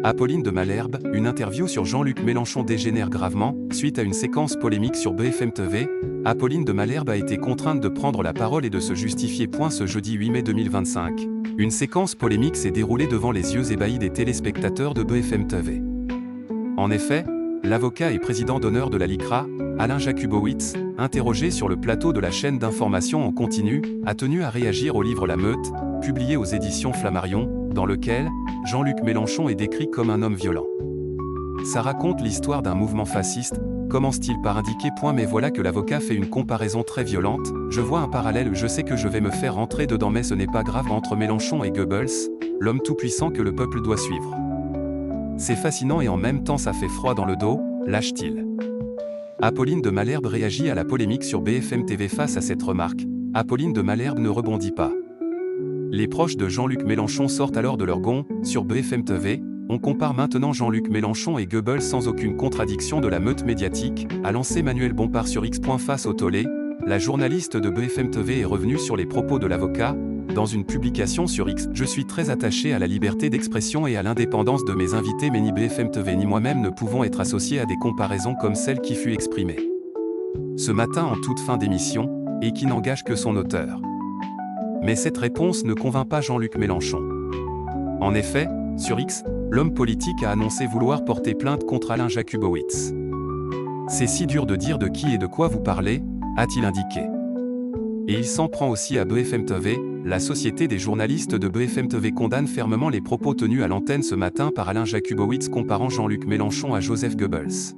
Apolline de Malherbe, une interview sur Jean-Luc Mélenchon dégénère gravement, suite à une séquence polémique sur BFM TV. Apolline de Malherbe a été contrainte de prendre la parole et de se justifier. Ce jeudi 8 mai 2025. Une séquence polémique s'est déroulée devant les yeux ébahis des téléspectateurs de BFM TV. En effet, l'avocat et président d'honneur de la LICRA, Alain Jakubowicz, interrogé sur le plateau de la chaîne d'information en continu, a tenu à réagir au livre La Meute, publié aux éditions Flammarion, dans lequel Jean-Luc Mélenchon est décrit comme un homme violent. Ça raconte l'histoire d'un mouvement fasciste, commence-t-il par indiquer. Mais voilà que l'avocat fait une comparaison très violente. Je vois un parallèle, je sais que je vais me faire rentrer dedans mais ce n'est pas grave, entre Mélenchon et Goebbels, l'homme tout-puissant que le peuple doit suivre. C'est fascinant et en même temps ça fait froid dans le dos, lâche-t-il. Apolline de Malherbe réagit à la polémique sur BFM TV face à cette remarque. Apolline de Malherbe ne rebondit pas. Les proches de Jean-Luc Mélenchon sortent alors de leur gond. Sur BFM TV, on compare maintenant Jean-Luc Mélenchon et Goebbels sans aucune contradiction de la meute médiatique, a lancé Manuel Bompard sur X. Face au tollé, la journaliste de BFM TV est revenue sur les propos de l'avocat. Dans une publication sur X, je suis très attaché à la liberté d'expression et à l'indépendance de mes invités, mais ni BFM TV ni moi-même ne pouvons être associés à des comparaisons comme celle qui fut exprimée ce matin en toute fin d'émission, et qui n'engage que son auteur. Mais cette réponse ne convainc pas Jean-Luc Mélenchon. En effet, sur X, l'homme politique a annoncé vouloir porter plainte contre Alain Jakubowicz. C'est si dur de dire de qui et de quoi vous parlez, a-t-il indiqué. Et il s'en prend aussi à BFM TV. La Société des journalistes de BFM TV condamne fermement les propos tenus à l'antenne ce matin par Alain Jakubowicz comparant Jean-Luc Mélenchon à Joseph Goebbels.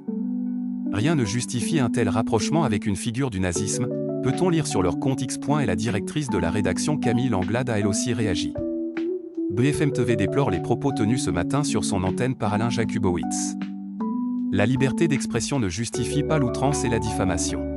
Rien ne justifie un tel rapprochement avec une figure du nazisme, peut-on lire sur leur compte X. Et la directrice de la rédaction Camille Anglade a elle aussi réagi. BFM TV déplore les propos tenus ce matin sur son antenne par Alain Jakubowicz. La liberté d'expression ne justifie pas l'outrance et la diffamation.